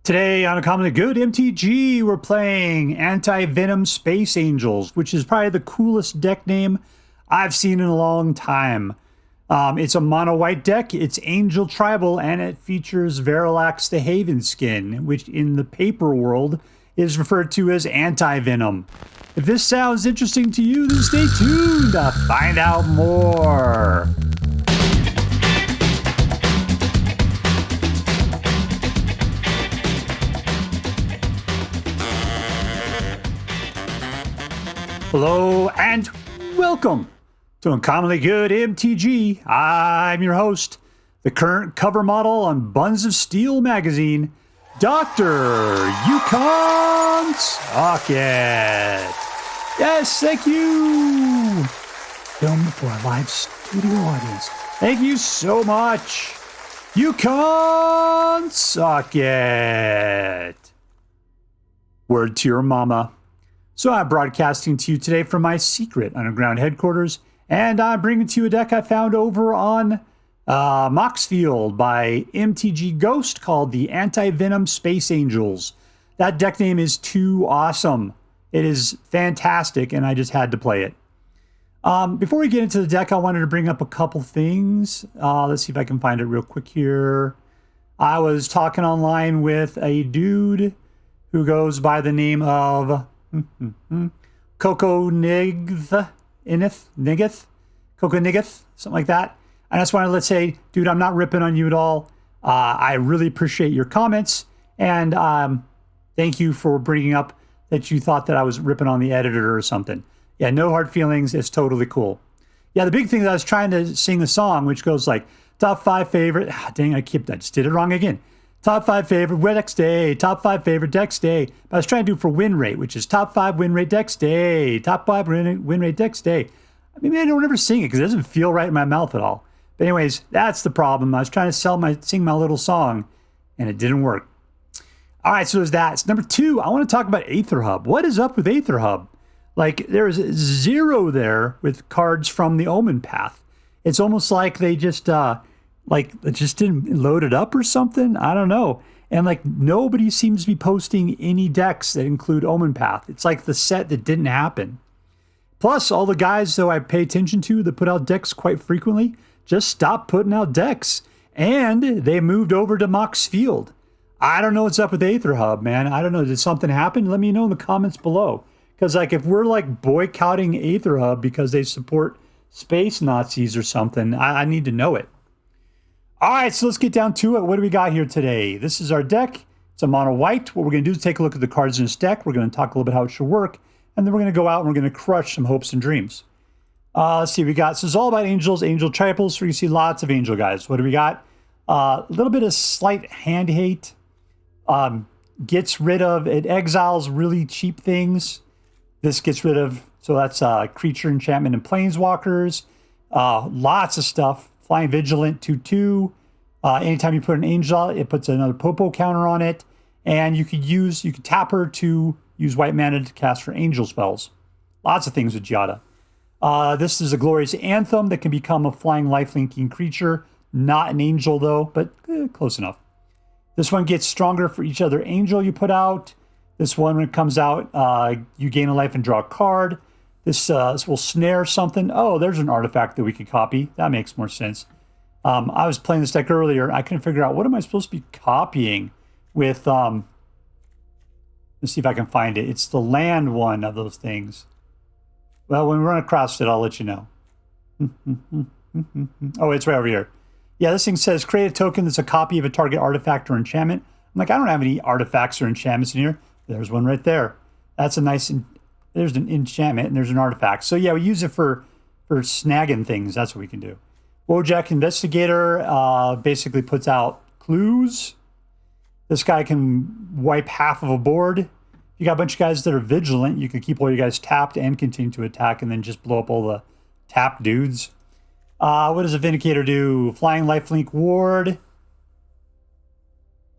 Today on Uncommonly Good MTG, we're playing Anti-Venom Space Angels, which is probably the coolest deck name I've seen in a long time. It's a mono-white deck, it's Angel Tribal, and it features Verilax the Havenskin, which in the paper world is referred to as Anti-Venom. If this sounds interesting to you, then stay tuned to find out more. Hello and welcome to Uncommonly Good MTG. I'm your host, the current cover model on Buns of Steel magazine, Dr. Yukon Socket. Yes, thank you. Film before a live studio audience. Thank you so much, Yukon Socket. Word to your mama. So I'm broadcasting to you today from my secret underground headquarters, and I'm bringing to you a deck I found over on Moxfield by MtgGhost called the Anti-Venom Space Angels. That deck name is too awesome. It is fantastic, and I just had to play it. Before we get into the deck, I wanted to bring up a couple things. Let's see if I can find it real quick here. I was talking online with a dude who goes by the name of Coco Nigth, something like that. I just wanted to say, dude, I'm not ripping on you at all. I really appreciate your comments, and thank you for bringing up that you thought that I was ripping on the editor or something. Yeah, no hard feelings. It's totally cool. Yeah, the big thing is I was trying to sing a song which goes like top 5 favorite. Dang, I just did it wrong again. Top 5 favorite decks day, top 5 favorite decks day. But I was trying to do for win rate, which is top 5 win rate decks day, top 5 win rate decks day. Maybe I don't ever sing it because it doesn't feel right in my mouth at all. But anyways, that's the problem. I was trying to sing my little song, and it didn't work. All right, so there's that. So number 2, I want to talk about Aether Hub. What is up with Aether Hub? Like, there's 0 there with cards from the Omenpaths. It's almost like they just it just didn't load it up or something. I don't know. And like nobody seems to be posting any decks that include Omenpaths. It's like the set that didn't happen. Plus, all the guys though I pay attention to that put out decks quite frequently just stopped putting out decks. And they moved over to Moxfield. I don't know what's up with Aether Hub, man. I don't know. Did something happen? Let me know in the comments below. Because like if we're like boycotting Aether Hub because they support space Nazis or something, I need to know it. All right, so let's get down to it. What do we got here today? This is our deck. It's a mono white. What we're going to do is take a look at the cards in this deck. We're going to talk a little bit how it should work. And then we're going to go out and we're going to crush some hopes and dreams. Let's see what we got. So it's all about angels, angel triples. So you see lots of angel guys. What do we got? A little bit of slight hand hate. Gets rid of, it exiles really cheap things. This gets rid of, so that's creature enchantment and planeswalkers. Lots of stuff. Flying Vigilant 2/2. Anytime you put an angel out, it puts another Popo counter on it. And you could tap her to use white mana to cast for angel spells. Lots of things with Giada. This is a glorious anthem that can become a flying lifelinking creature. Not an angel though, but close enough. This one gets stronger for each other angel you put out. This one, when it comes out, you gain a life and draw a card. This will snare something. Oh, there's an artifact that we could copy. That makes more sense. I was playing this deck earlier. I couldn't figure out what am I supposed to be copying with. Let's see if I can find it. It's the land one of those things. Well, when we run across it, I'll let you know. Oh, it's right over here. Yeah, this thing says create a token that's a copy of a target artifact or enchantment. I'm like, I don't have any artifacts or enchantments in here. There's one right there. That's a nice. There's an enchantment and there's an artifact. So yeah, we use it for snagging things. That's what we can do. Wojek Investigator basically puts out clues. This guy can wipe half of a board. If you got a bunch of guys that are vigilant, you can keep all your guys tapped and continue to attack and then just blow up all the tapped dudes. What does a Vindicator do? Flying Lifelink Ward.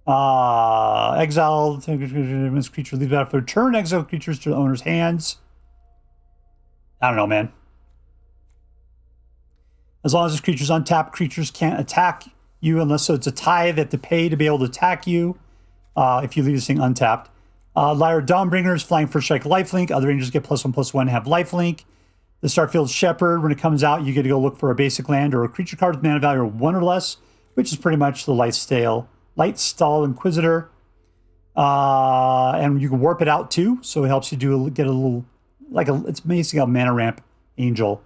Exile this creature leaves out for turn. Exile creatures to the owner's hands. I don't know, man. As long as this creature's untapped, creatures can't attack you unless so it's a tie they have to pay to be able to attack you. if you leave this thing untapped. Lyra Dawnbringer is flying first strike lifelink. Other angels get +1/+1 have lifelink. The Starfield Shepherd, when it comes out, you get to go look for a basic land or a creature card with mana value of 1 or less, which is pretty much the Lightstall Inquisitor. And you can warp it out too, so it helps you get a little, it's basically a mana ramp angel.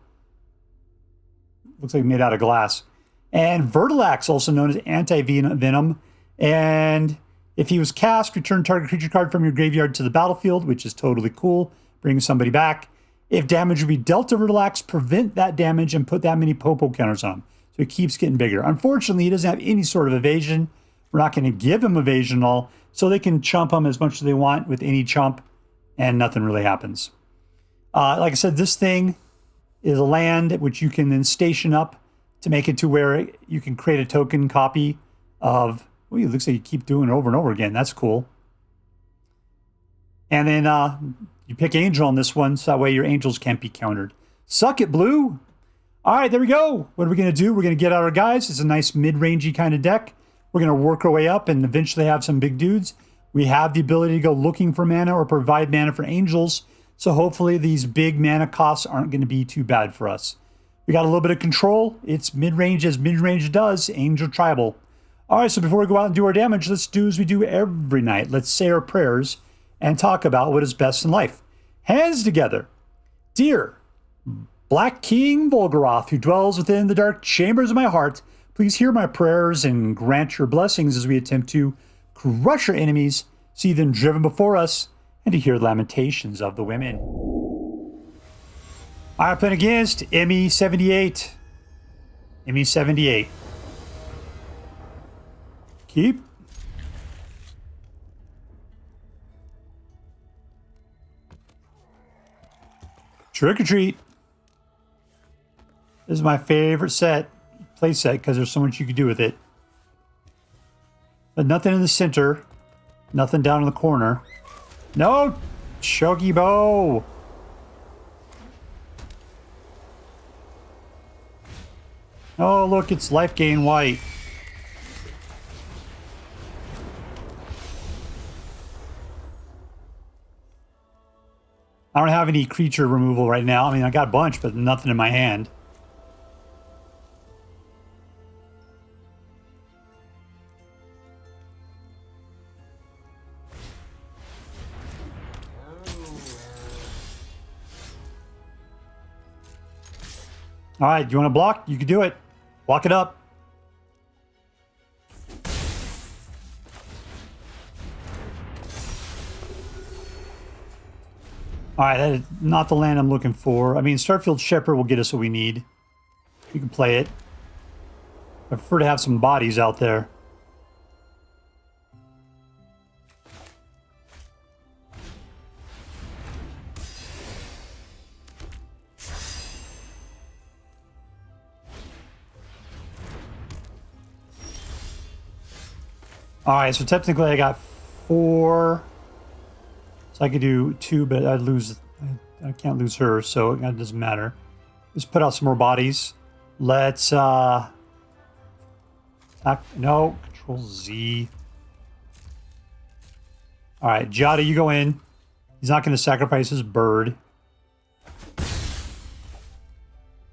Looks like made out of glass. And Verilax, also known as Anti-Venom. And if he was cast, return target creature card from your graveyard to the battlefield, which is totally cool. Bring somebody back. If damage would be dealt to Verilax, prevent that damage and put that many Popo counters on him. So it keeps getting bigger. Unfortunately, he doesn't have any sort of evasion. We're not going to give him evasion at all. So they can chump him as much as they want with any chump, and nothing really happens. Like I said, this thing is a land which you can then station up to make it to where you can create a token copy of... Oh, it looks like you keep doing it over and over again. That's cool. And then you pick Angel on this one, so that way your Angels can't be countered. Suck it, Blue! All right, there we go. What are we going to do? We're going to get out our guys. It's a nice mid-rangey kind of deck. We're going to work our way up and eventually have some big dudes. We have the ability to go looking for mana or provide mana for Angels, so hopefully these big mana costs aren't going to be too bad for us. We got a little bit of control. It's mid-range as mid-range does, Angel Tribal. All right, so before we go out and do our damage, let's do as we do every night. Let's say our prayers and talk about what is best in life. Hands together. Dear Black King Volgaroth, who dwells within the dark chambers of my heart, please hear my prayers and grant your blessings as we attempt to crush our enemies, see them driven before us, and to hear lamentations of the women. I playing against ME78. ME78. Keep. Trick or treat. This is my favorite play set, because there's so much you can do with it. But nothing in the center. Nothing down in the corner. No! Shogi Bow! Oh, look, it's life gain white. I don't have any creature removal right now. I mean, I got a bunch, but nothing in my hand. All right, do you want to block? You can do it. Block it up. All right, that is not the land I'm looking for. I mean, Starfield Shepherd will get us what we need. You can play it. I prefer to have some bodies out there. All right, so technically I got 4. So I could do 2, but I'd lose. I can't lose her, so it doesn't matter. Let's put out some more bodies. Let's no, Control Z. All right, Giada, you go in. He's not going to sacrifice his bird.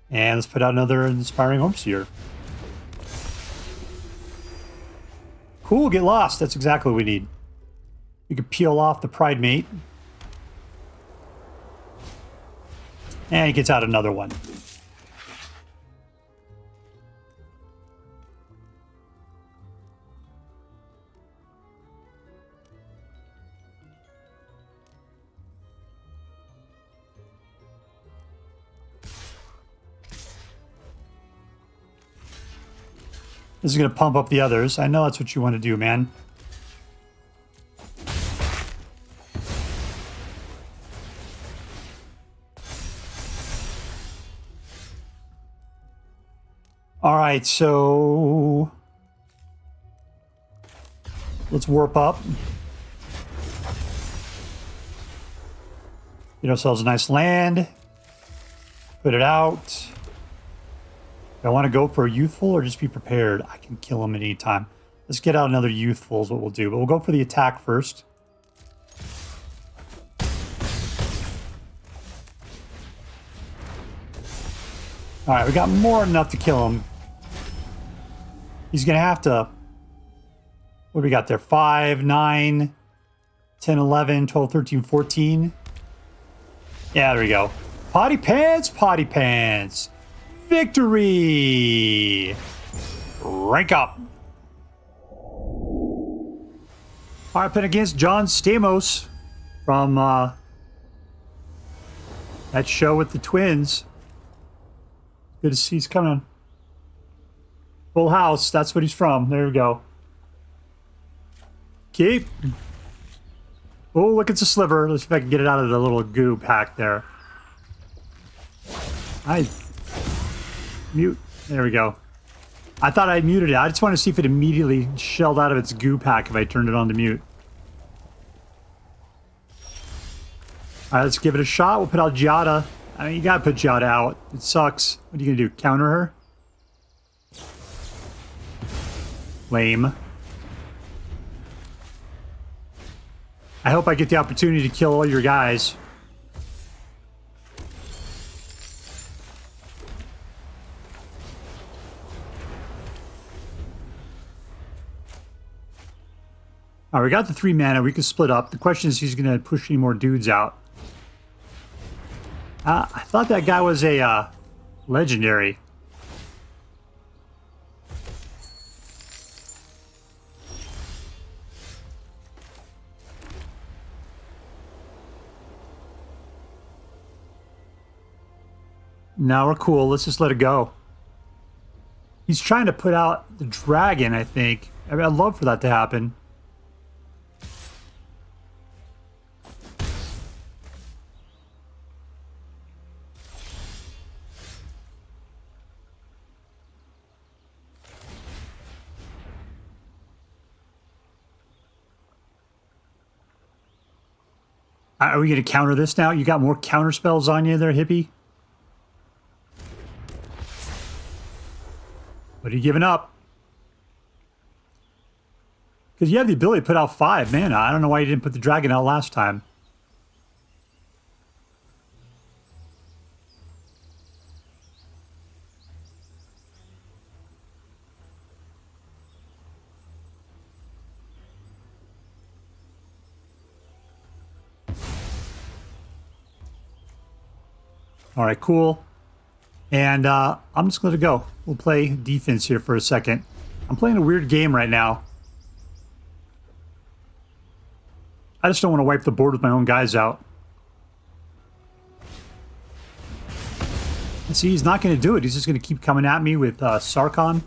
And let's put out another Inspiring Homeseer. Cool, get lost. That's exactly what we need. You can peel off the Pride Mate. And he gets out another one. This is going to pump up the others. I know that's what you want to do, man. All right, so let's warp up. Get ourselves a nice land. Put it out. Do I want to go for a Youthful or just be prepared? I can kill him at any time. Let's get out another Youthful is what we'll do. But we'll go for the attack first. Alright, we got more than enough to kill him. He's going to have to... What do we got there? 5, 9, 10, 11, 12, 13, 14. Yeah, there we go. Potty pants, potty pants. Victory! Rank up. Alright, playing against John Stamos from that show with the twins. Good to see he's coming. Full house, that's what he's from. There we go. Keep. Oh, look, it's a sliver. Let's see if I can get it out of the little goo pack there. Mute. There we go. I thought I muted it. I just want to see if it immediately shelled out of its goo pack if I turned it on to mute. All right, let's give it a shot. We'll put out Giada. I mean, you gotta put Giada out. It sucks. What are you gonna do? Counter her? Lame. I hope I get the opportunity to kill all your guys. All right, we got the 3 mana. We can split up. The question is, he's gonna push any more dudes out. I thought that guy was a legendary. Now we're cool. Let's just let it go. He's trying to put out the dragon, I think. I mean, I'd love for that to happen. Are we going to counter this now? You got more counter spells on you there, hippie? What are you giving up? Because you have the ability to put out 5 mana. I don't know why you didn't put the dragon out last time. All right, cool. And I'm just going to go. We'll play defense here for a second. I'm playing a weird game right now. I just don't want to wipe the board with my own guys out. And see, he's not going to do it. He's just going to keep coming at me with Sarkhan.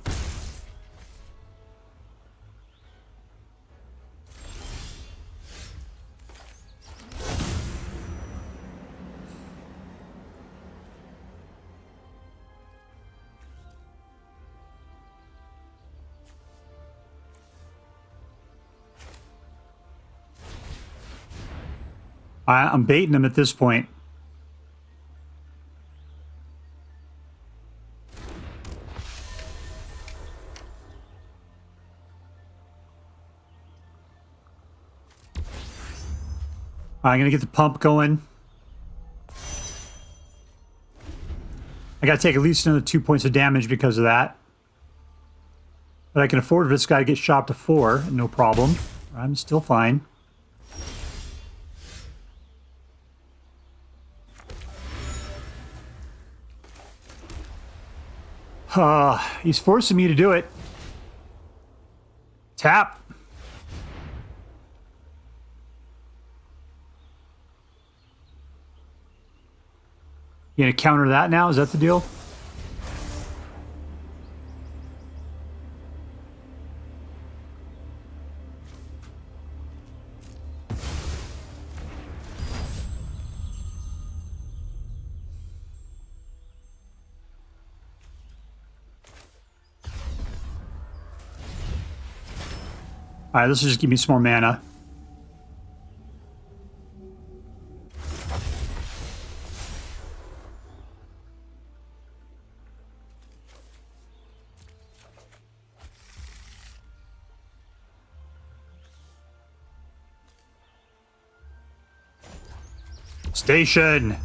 I'm baiting him at this point. I'm going to get the pump going. I got to take at least another 2 points of damage because of that. But I can afford for this guy to get shot to 4, no problem. I'm still fine. He's forcing me to do it. Tap. You gonna counter that now? Is that the deal? All right, this will just give me some more mana. Station.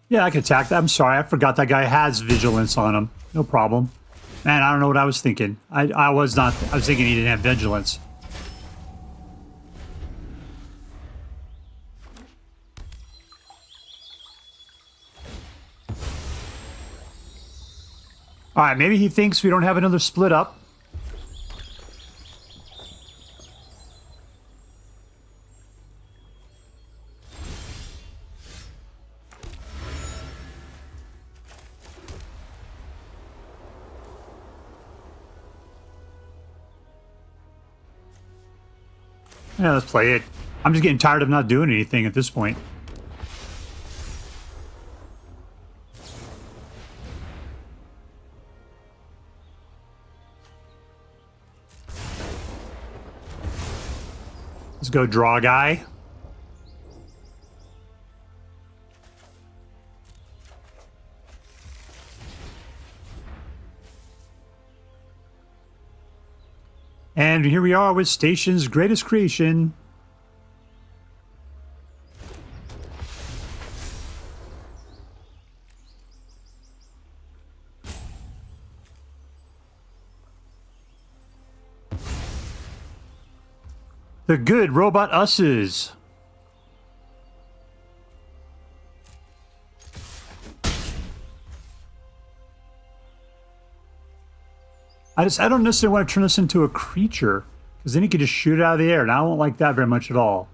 Yeah, I can attack that. I'm sorry, I forgot that guy has vigilance on him. No problem. Man, I don't know what I was thinking. I was thinking he didn't have vigilance. Alright, maybe he thinks we don't have another split up. Yeah, let's play it. I'm just getting tired of not doing anything at this point. Let's go draw a guy. And here we are with Station's greatest creation. The good robot usses. I don't necessarily want to turn this into a creature, because then you could just shoot it out of the air, and I don't like that very much at all.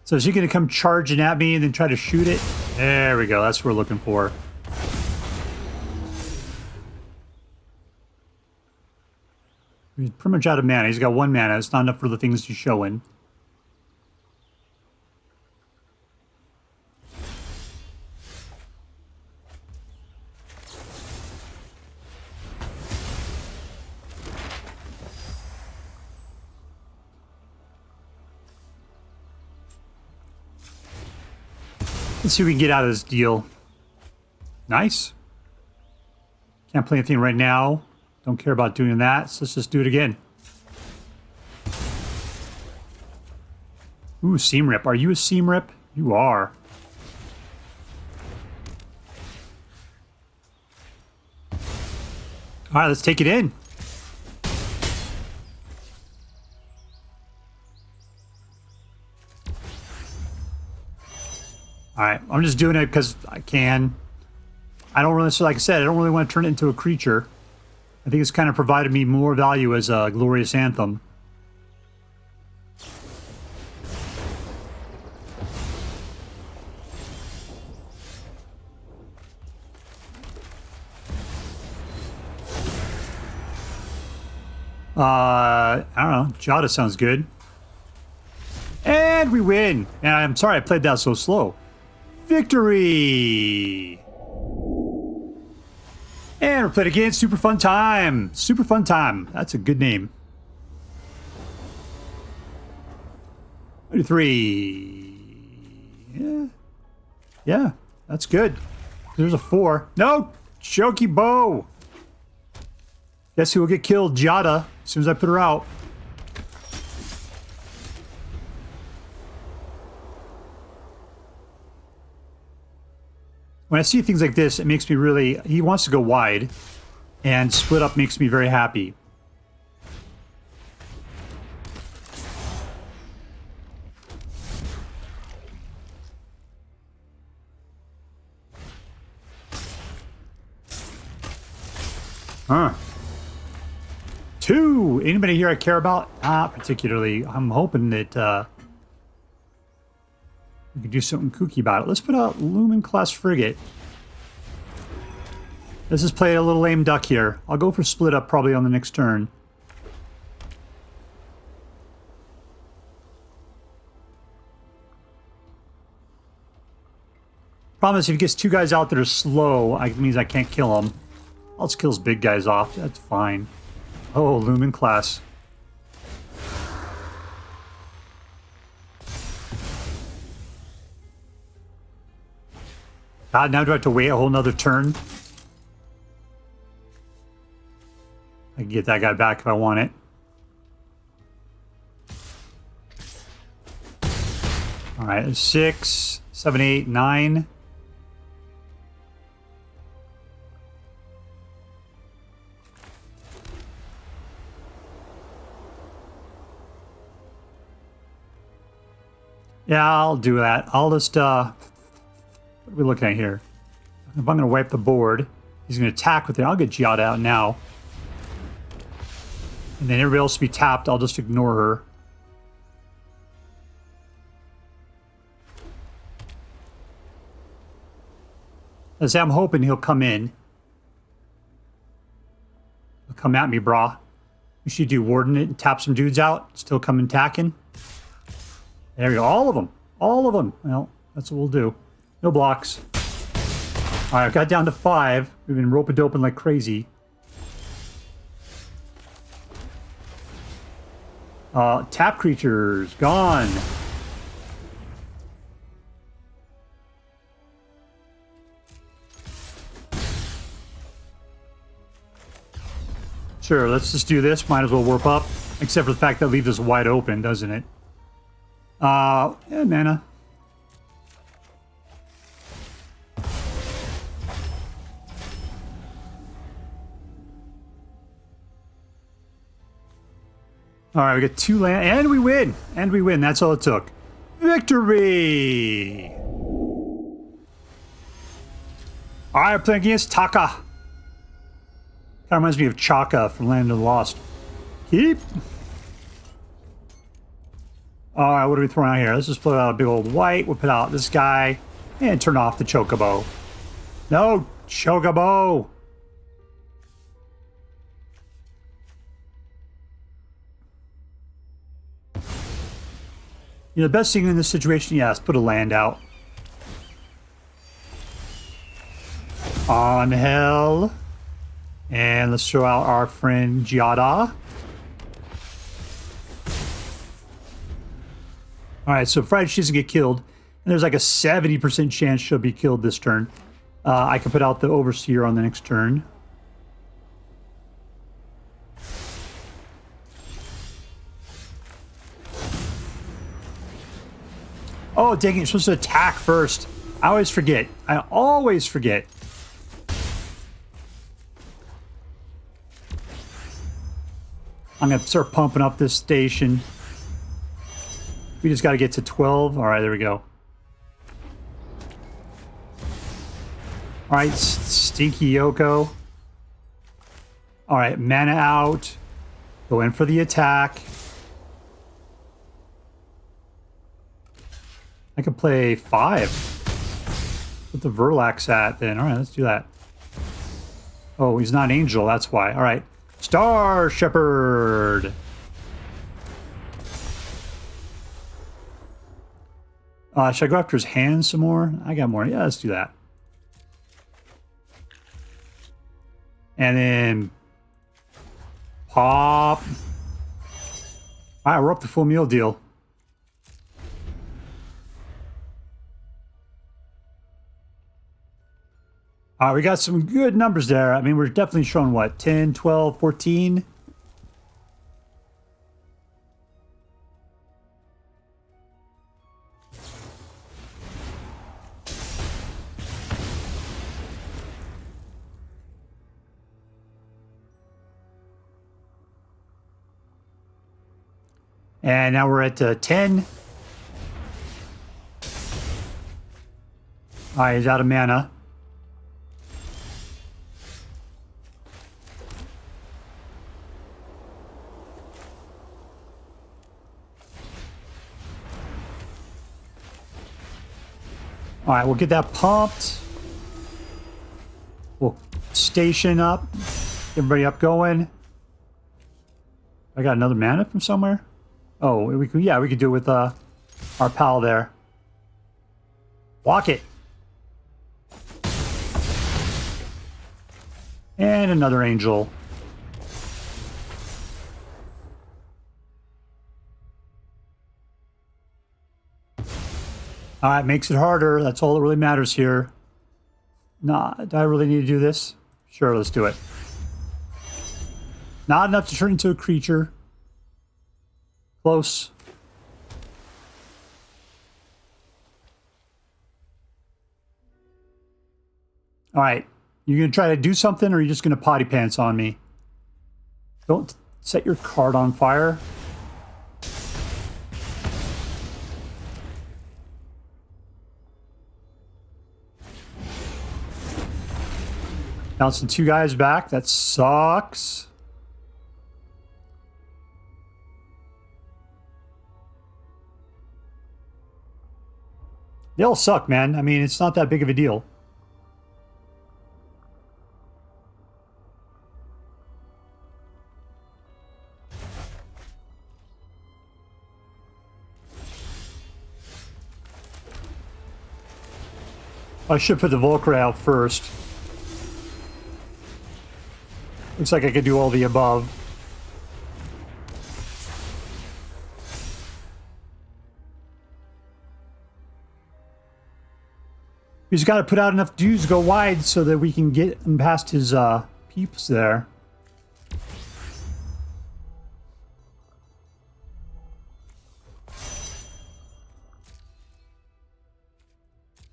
So is he going to come charging at me and then try to shoot it? There we go. That's what we're looking for. He's pretty much out of mana. He's got 1 mana. It's not enough for the things he's showing. Let's see what we can get out of this deal. Nice. Can't play anything right now. Don't care about doing that, so let's just do it again. Ooh, seam rip. Are you a seam rip? You are. All right, let's take it in. All right, I'm just doing it because I can. I don't really, so like I said, I don't really want to turn it into a creature. I think it's kind of provided me more value as a glorious anthem. I don't know. Giada sounds good. And we win. And I'm sorry I played that so slow. Victory! And we're playing again. SuperFunTime. SuperFunTime. That's a good name. 33. Yeah. Yeah, that's good. There's a 4. No! Choky bow! Guess who will get killed? Giada. As soon as I put her out. When I see things like this, it makes me really... He wants to go wide, and split up makes me very happy. Huh. 2! Anybody here I care about? Not particularly. I'm hoping that... we could do something kooky about it. Let's put a Lumen-Class Frigate. Let's just play a little lame duck here. I'll go for split up probably on the next turn. Problem is, if he gets 2 guys out that are slow, it means I can't kill them. I'll just kill his big guys off. That's fine. Oh, Lumen-Class. God, now do I have to wait a whole nother turn? I can get that guy back if I want it. All right, 6, 7, 8, 9. Yeah, I'll do that. I'll just, what are we looking at here? If I'm going to wipe the board, he's going to attack with it. I'll get Giada out now. And then everybody else will be tapped. I'll just ignore her. As I'm hoping he'll come in. He'll come at me, brah. We should do Warden it and tap some dudes out. Still coming attacking. There we go. All of them. All of them. Well, that's what we'll do. No blocks. All right, I've got down to 5. We've been rope-a-doping like crazy. Tap creatures. Gone. Sure, let's just do this. Might as well warp up. Except for the fact that leaves us wide open, doesn't it? Yeah, mana. All right, we get 2 land, and we win. And we win. That's all it took. Victory! All right, we're playing against Taka. Kind of reminds me of Chaka from Land of the Lost. Keep. All right, what are we throwing out here? Let's just put out a big old white. We'll put out this guy and turn off the Chocobo. No, Chocobo! You know, the best thing in this situation, yes, put a land out. On hell. And let's throw out our friend Giada. Alright, so Friday she doesn't get killed. And there's like a 70% chance she'll be killed this turn. I can put out the Overseer on the next turn. Oh, dang it, you're supposed to attack first. I always forget. I always forget. I'm going to start pumping up this station. We just got to get to 12. All right, there we go. All right, Stinky Yoko. All right, mana out. Go in for the attack. I could play 5. Put the Verilax at then. All right, let's do that. Oh, he's not an angel. That's why. All right. Star Shepherd. Should I go after his hands some more? I got more. Yeah, let's do that. And then pop. All right, we're up to full meal deal. All right, we got some good numbers there. I mean, we're definitely showing, what, 10, 12, 14? And now we're at 10. All right, he's out of mana. All right, we'll get that pumped. We'll station up. Everybody up going. I got another mana from somewhere. Oh, we could, yeah, we could do it with our pal there. Walk it. And another angel. All right, makes it harder. That's all that really matters here. Nah, do I really need to do this? Sure, let's do it. Not enough to turn into a creature. Close. All right. You going to try to do something, or are you just going to potty pants on me? Don't set your card on fire. Bouncing 2 guys back. That sucks. They all suck, man. I mean, it's not that big of a deal. I should put the Valkyrie out first. Looks like I could do all the above. He's got to put out enough dudes to go wide so that we can get him past his peeps there.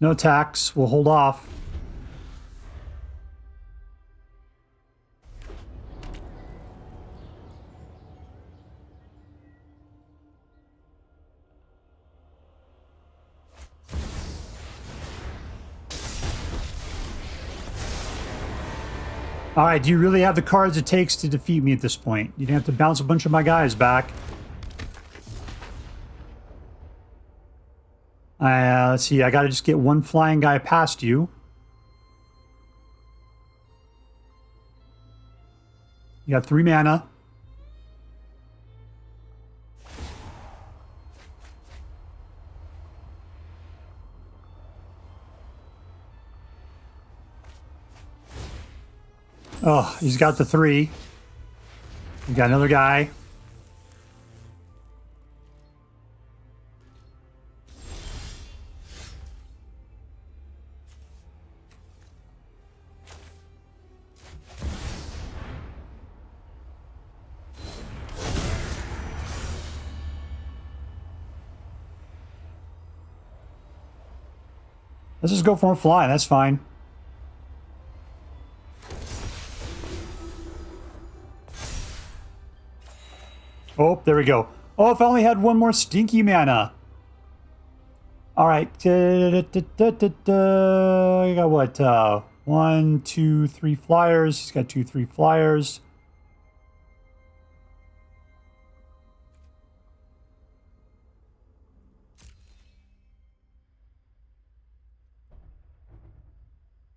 No attacks. We'll hold off. All right, do you really have the cards it takes to defeat me at this point? You'd have to bounce a bunch of my guys back. Let's see, I gotta just get one flying guy past you. You got 3 mana. Oh, he's got the 3. We got another guy. Let's just go for a fly. That's fine. Oh, there we go. Oh, if I only had one more stinky mana. All right. I got what? 1, 2, 3 flyers. He's got 2, 3 flyers.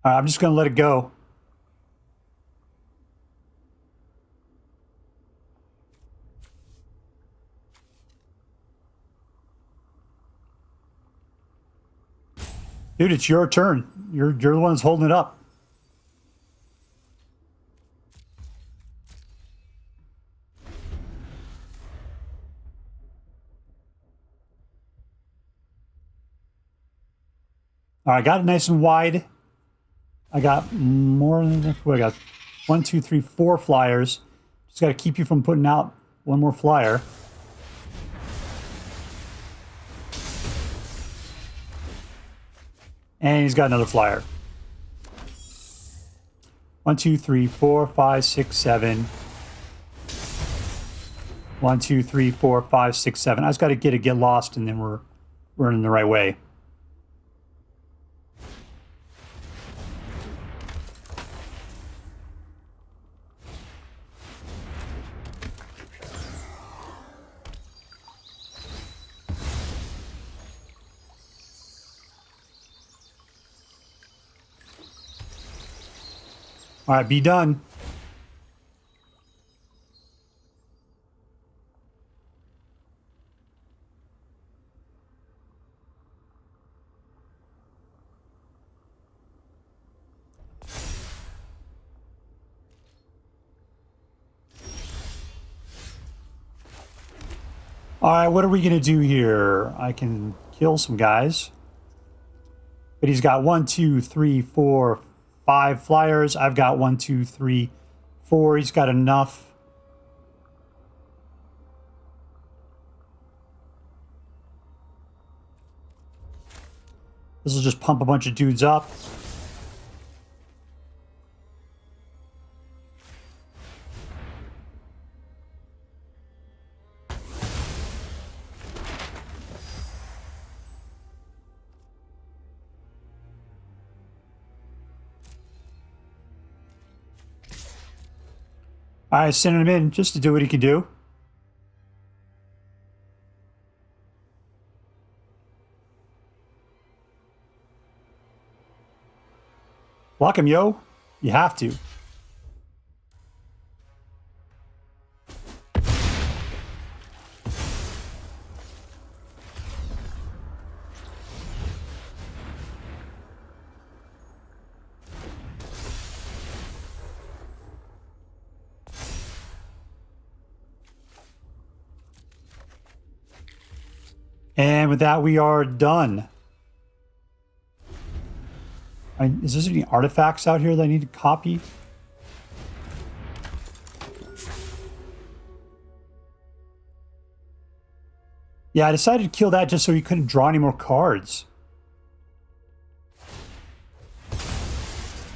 All right, I'm just going to let it go. Dude, it's your turn. You're the one that's holding it up. All right, got it nice and wide. I got more than what I got. 1, 2, 3, 4 flyers. Just got to keep you from putting out one more flyer. And he's got another flyer. 1, 2, 3, 4, 5, 6, 7. 1, 2, 3, 4, 5, 6, 7. I just got to get lost, and then we're in the right way. All right, be done. All right, what are we going to do here? I can kill some guys. But he's got 1, 2, 3, 4, 5 flyers. I've got 1, 2, 3, 4. He's got enough. This will just pump a bunch of dudes up. All right, sending him in just to do what he can do. Block him, yo. You have to. And with that, we are done. Is there any artifacts out here that I need to copy? Yeah, I decided to kill that just so he couldn't draw any more cards.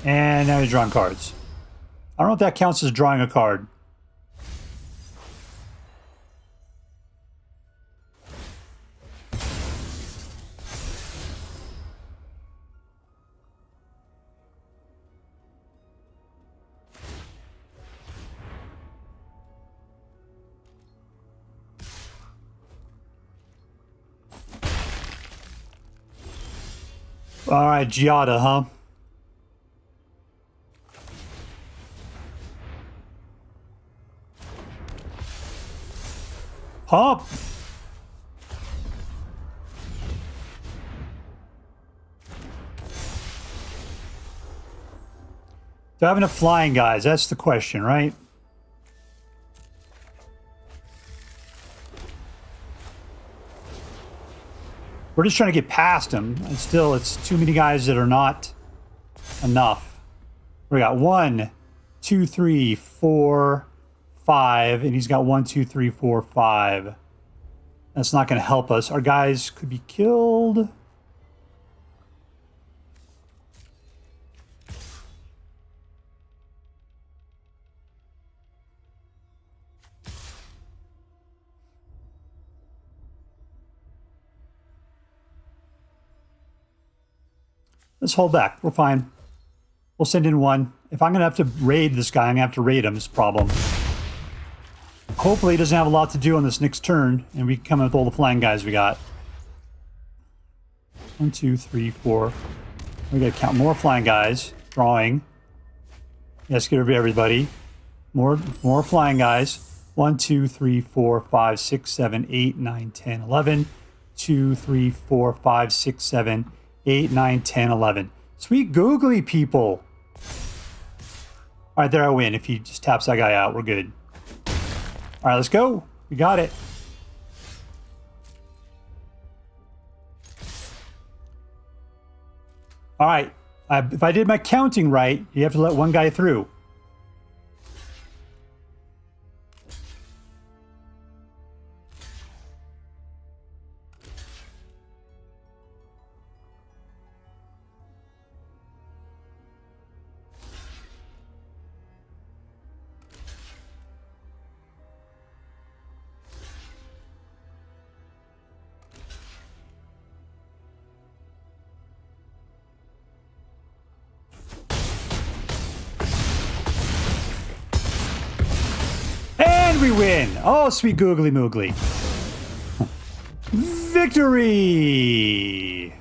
And now he's drawing cards. I don't know if that counts as drawing a card. All right, Giada, huh? Pump! Do I have enough flying guys? That's the question, right? We're just trying to get past him. And still, it's too many guys that are not enough. We got 1, 2, 3, 4, 5. And he's got 1, 2, 3, 4, 5. That's not going to help us. Our guys could be killed. Let's hold back. We're fine. We'll send in 1. If I'm going to have to raid this guy, I'm going to have to raid him. It's a problem. Hopefully he doesn't have a lot to do on this next turn, and we can come in with all the flying guys we got. 1, 2, 3, 4. We got to count more flying guys. Drawing. Yes, get rid of everybody. More flying guys. 1, 2, 3, 4, 5, 6, 7, 8, 9, 10, 11. 2, 3, 4, 5, 6, 7, 8, 9, 10, 11. Sweet googly people. All right, there I win. If he just taps that guy out, we're good. All right, let's go. We got it. All right. If I did my counting right, you have to let 1 guy through. We win. Oh, sweet googly moogly. Victory!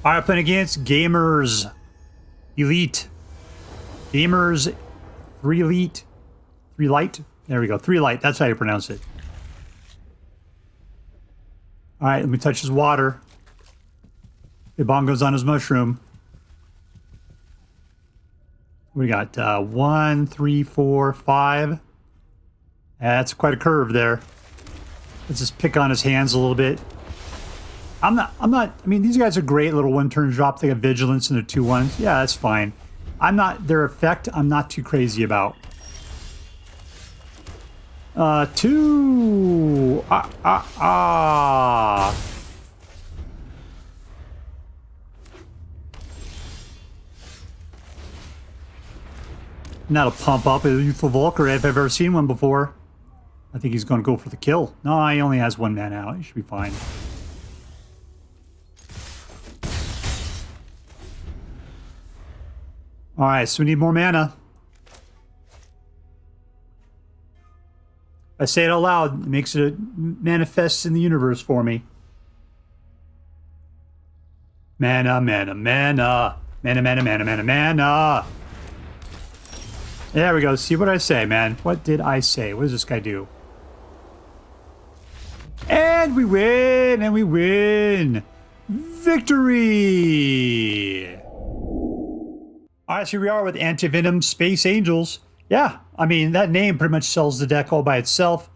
All right, playing against Gamerz Elite. Gamerz 3 Elite. 3 Light. There we go. 3 Light. That's how you pronounce it. All right, let me touch his water. Ibongo's on his mushroom. We got 1, 3, 4, 5. That's quite a curve there. Let's just pick on his hands a little bit. I mean, these guys are great little one-turn drop. They got vigilance and they're 2/1s. Yeah, that's fine. Their effect, I'm not too crazy about. 2. And that'll pump up a Youthful Valkyrie if I've ever seen one before. I think he's going to go for the kill. No, he only has 1 mana out. He should be fine. All right, so we need more mana. If I say it out loud, it makes it manifests in the universe for me. Mana, mana, mana. Mana, mana, mana, mana, mana. There we go. See what I say, man. What did I say? What does this guy do? And we win! And we win! Victory! Alright, so here we are with Anti-Venom Space Angels. Yeah, I mean, that name pretty much sells the deck all by itself.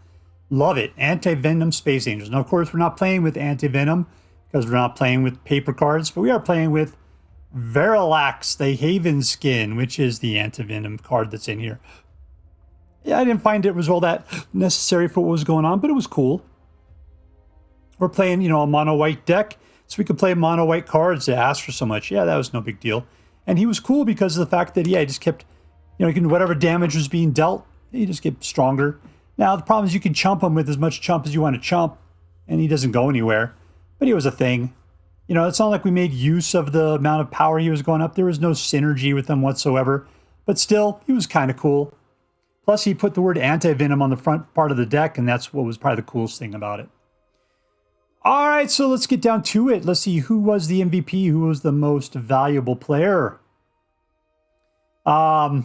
Love it. Anti-Venom Space Angels. Now, of course, we're not playing with Anti-Venom because we're not playing with paper cards, but we are playing with Verilax the Havenskin, which is the Anti-Venom card that's in here. Yeah, I didn't find it was all that necessary for what was going on, but it was cool. We're playing, you know, a mono-white deck, so we could play mono-white cards that asked for so much. Yeah, that was no big deal. And he was cool because of the fact that, yeah, he just kept, you know, whatever damage was being dealt, he just get stronger. Now, the problem is you can chump him with as much chump as you want to chump, and he doesn't go anywhere. But he was a thing. You know, it's not like we made use of the amount of power he was going up. There was no synergy with him whatsoever. But still, he was kind of cool. Plus, he put the word Anti-Venom on the front part of the deck, and that's what was probably the coolest thing about it. All right, so let's get down to it. Let's see who was the MVP, who was the most valuable player. You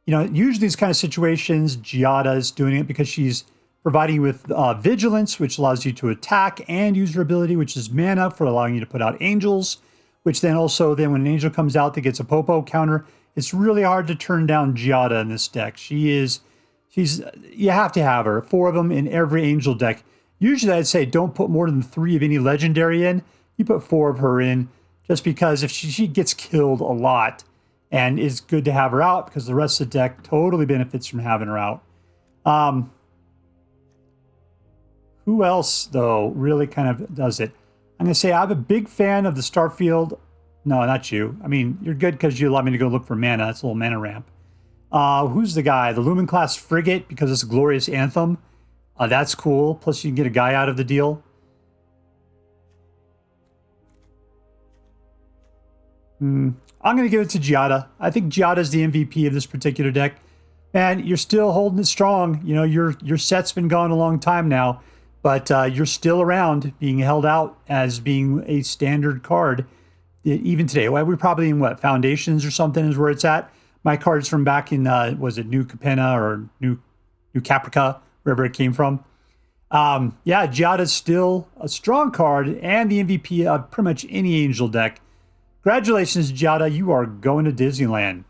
know, usually these kind of situations, Giada is doing it because she's providing you with vigilance, which allows you to attack, and use her ability, which is mana, for allowing you to put out angels, which then also, when an angel comes out that gets a Popo counter, it's really hard to turn down Giada in this deck. You have to have her. 4 of them in every angel deck. Usually I'd say don't put more than 3 of any legendary in. You put 4 of her in, just because if she gets killed a lot, and it's good to have her out because the rest of the deck totally benefits from having her out. Who else, though, really kind of does it? I'm going to say I'm a big fan of the Starfield. No, not you. I mean, you're good because you allowed me to go look for mana. That's a little mana ramp. Who's the guy? The Lumen-Class Frigate, because it's a glorious anthem. That's cool. Plus, you can get a guy out of the deal. I'm going to give it to Giada. I think Giada's the MVP of this particular deck. Man, you're still holding it strong. You know, your set's been gone a long time now, but you're still around, being held out as being a standard card even today. Well, we're probably in, what, Foundations or something is where it's at. My card's from back in, was it New Capenna or New Caprica, wherever it came from. Yeah, Giada's still a strong card and the MVP of pretty much any angel deck. Congratulations, Giada. You are going to Disneyland.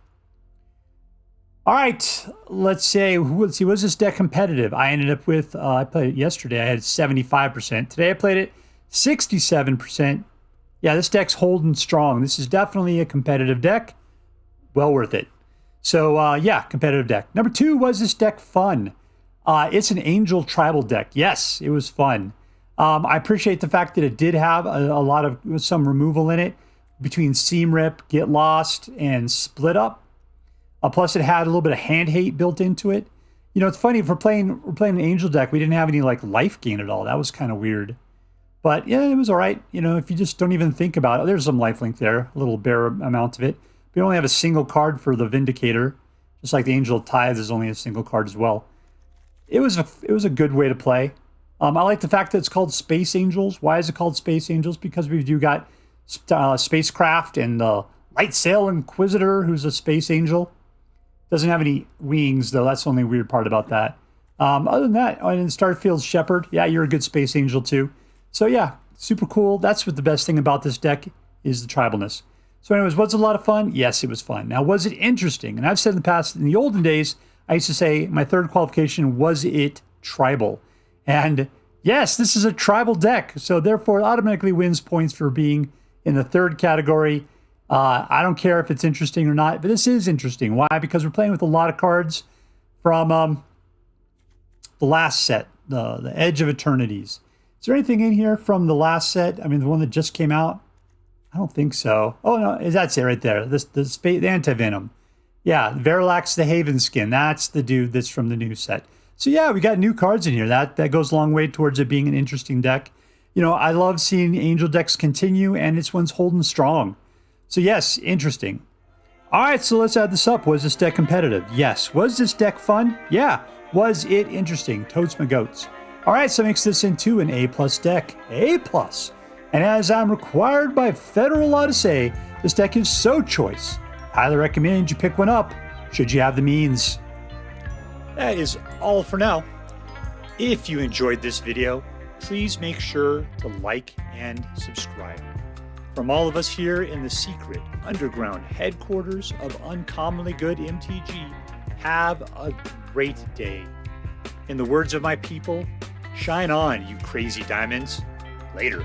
All right, let's see. Was this deck competitive? I ended up with, I played it yesterday. I had 75%. Today I played it 67%. Yeah, this deck's holding strong. This is definitely a competitive deck. Well worth it. So, yeah, competitive deck. Number 2, was this deck fun? It's an Angel Tribal deck. Yes, it was fun. I appreciate the fact that it did have a lot of some removal in it between Seam Rip, Get Lost, and Split Up. Plus, it had a little bit of hand hate built into it. You know, it's funny, if we're playing an Angel deck, we didn't have any like life gain at all. That was kind of weird. But yeah, it was all right. You know, if you just don't even think about it, there's some lifelink there, a little bare amount of it. We only have a single card for the Vindicator, just like the Angel of Tithes is only a single card as well. It was a good way to play. I like the fact that it's called Space Angels. Why is it called Space Angels? Because we do got spacecraft and the Lightstall Inquisitor, who's a space angel. Doesn't have any wings, though. That's the only weird part about that. Other than that, in Starfield Shepherd, yeah, you're a good space angel too. So yeah, super cool. That's what the best thing about this deck is, the tribalness. So anyways, was it a lot of fun? Yes, it was fun. Now, was it interesting? And I've said in the past, in the olden days, I used to say my third qualification, was it tribal? And Yes, this is a tribal deck, so therefore it automatically wins points for being in the third category. I don't care if it's interesting or not, but this is interesting. Why? Because we're playing with a lot of cards from the last set, the Edge of Eternities. Is there anything in here from the last set? I mean, the one that just came out? I don't think so. Oh, no, that's it right there. The Anti-Venom. Yeah, Verilax the Havenskin. That's the dude that's from the new set. So yeah, we got new cards in here. That goes a long way towards it being an interesting deck. You know, I love seeing Angel decks continue, and this one's holding strong. So yes, interesting. All right, so let's add this up. Was this deck competitive? Yes. Was this deck fun? Yeah. Was it interesting? Totes my goats. All right, so makes this into an A+ deck. A+. And as I'm required by federal law to say, this deck is so choice. Highly recommend you pick one up, should you have the means. That is all for now. If you enjoyed this video, please make sure to like and subscribe. From all of us here in the secret underground headquarters of Uncommonly Good MTG, have a great day. In the words of my people, shine on, you crazy diamonds. Later.